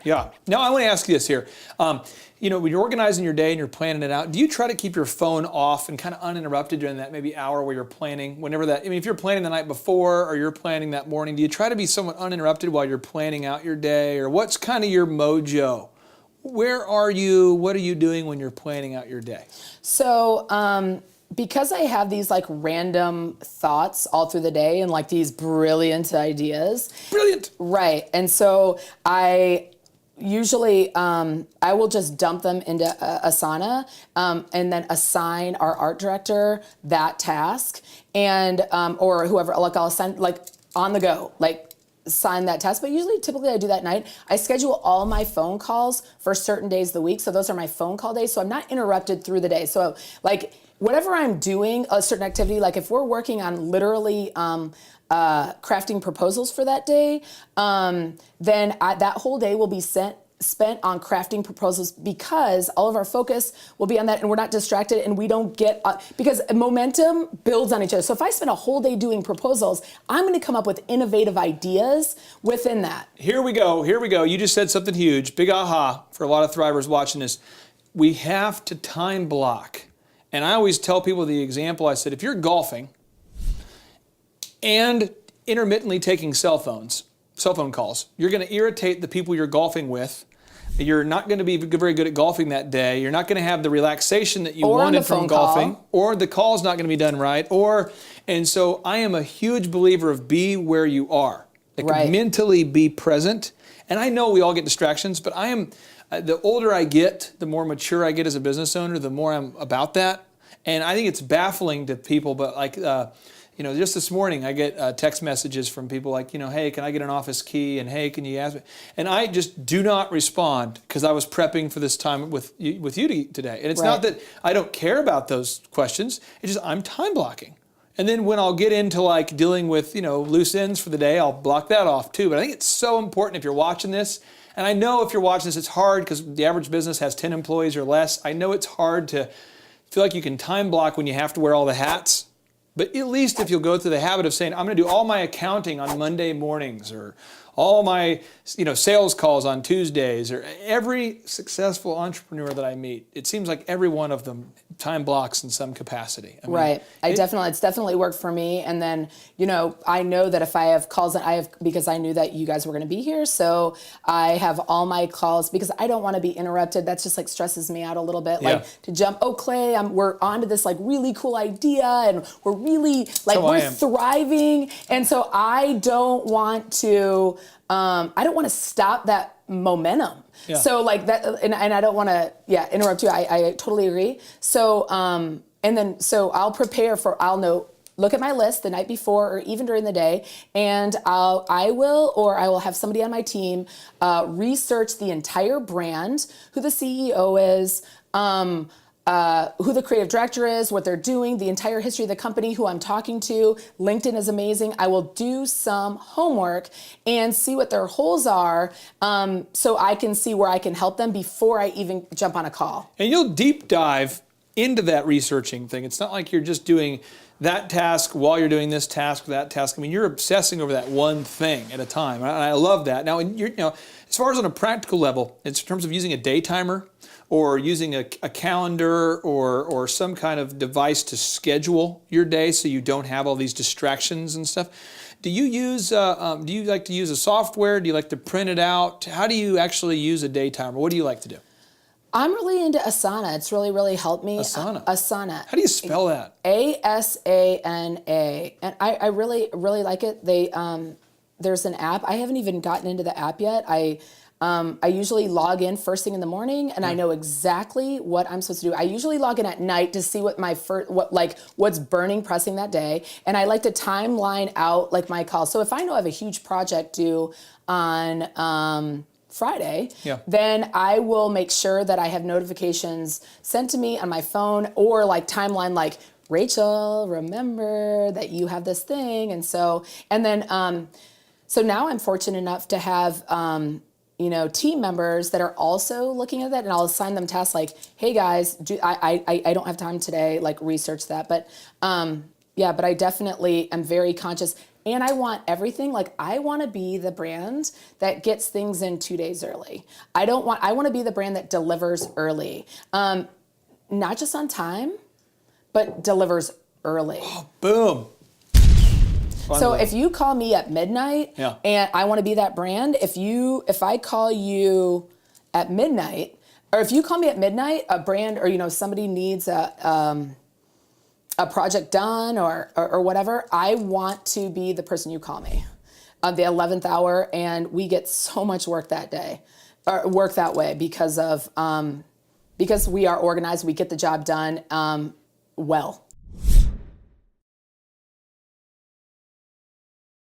Yeah. Now I want to ask you this here. When you're organizing your day and you're planning it out, do you try to keep your phone off and kind of uninterrupted during that maybe hour where you're planning, if you're planning the night before or you're planning that morning, do you try to be somewhat uninterrupted while you're planning out your day, or what's kind of your mojo? Where are you? What are you doing when you're planning out your day? So, because I have these like random thoughts all through the day and like these brilliant ideas. Brilliant. Right. And so I usually, I will just dump them into Asana, and then assign our art director that task, and, or whoever, like I'll assign like on the go, like sign that task. But typically I do that at night. I schedule all my phone calls for certain days of the week. So those are my phone call days. So I'm not interrupted through the day. So like whatever I'm doing, a certain activity, like if we're working on literally crafting proposals for that day, then that whole day will be spent on crafting proposals, because all of our focus will be on that and we're not distracted, and we don't get, because momentum builds on each other. So if I spend a whole day doing proposals, I'm going to come up with innovative ideas within that. Here we go. You just said something huge. Big aha for a lot of thrivers watching this. We have to time block. And I always tell people the example. I said, if you're golfing and intermittently taking cell phone calls, you're going to irritate the people you're golfing with. You're not going to be very good at golfing that day. You're not going to have the relaxation that you wanted from golfing, or the call's not going to be done right. And so I am a huge believer of be where you are. Like mentally be present. And I know we all get distractions, but I am, the older I get, the more mature I get as a business owner, the more I'm about that. And I think it's baffling to people, but like, just this morning I get text messages from people like, hey, can I get an office key? And hey, can you ask me? And I just do not respond, because I was prepping for this time with you today. And it's not that I don't care about those questions. It's just I'm time blocking. And then when I'll get into like dealing with, loose ends for the day, I'll block that off too. But I think it's so important if you're watching this. And I know if you're watching this, it's hard because the average business has 10 employees or less. I know it's hard to feel like you can time block when you have to wear all the hats. But at least if you'll go through the habit of saying, I'm going to do all my accounting on Monday mornings, or all my sales calls on Tuesdays, or every successful entrepreneur that I meet, it seems like every one of them time blocks in some capacity. It's definitely worked for me. And then, I know that if I have calls, because I knew that you guys were going to be here. So I have all my calls, because I don't want to be interrupted. That's just like stresses me out a little bit. Like to jump, Clay, we're onto this like really cool idea, and we're really like, we're thriving. And so I don't want to, stop that momentum. Yeah. So like that, and I don't want to, interrupt you. I totally agree. So, so I'll prepare look at my list the night before or even during the day, and I will have somebody on my team research the entire brand, who the CEO is, who the creative director is, what they're doing, the entire history of the company, who I'm talking to. LinkedIn is amazing. I will do some homework and see what their holes are, so I can see where I can help them before I even jump on a call. And you'll deep dive into that researching thing. It's not like you're just doing that task while you're doing this task or that task. I mean, you're obsessing over that one thing at a time. And I love that. Now, as far as on a practical level, in terms of using a day timer, or using a calendar or some kind of device to schedule your day so you don't have all these distractions and stuff. Do you like to use a software? Do you like to print it out? How do you actually use a day timer? What do you like to do? I'm really into Asana. It's really, really helped me. Asana. How do you spell that? ASANA. And I really, really like it. There's an app. I haven't even gotten into the app yet. I usually log in first thing in the morning, and I know exactly what I'm supposed to do. I usually log in at night to see what what's burning, pressing that day, and I like to timeline out like my calls. So if I know I have a huge project due on Friday, then I will make sure that I have notifications sent to me on my phone, or like timeline, like, Rachel, remember that you have this thing. And so now I'm fortunate enough to have team members that are also looking at that, and I'll assign them tasks like, hey guys, I don't have time today, like research that. But but I definitely am very conscious. And I want everything, like I want to be the brand that gets things in 2 days early. I want to be the brand that delivers early. Not just on time, but delivers early. Oh, boom. So if you call me at midnight and I want to be that brand, if I call you at midnight, or if you call me at midnight, a brand or somebody needs a project done or whatever, I want to be the person you call me at the 11th hour, and we get so much work that day, or work that way because we are organized, we get the job done well.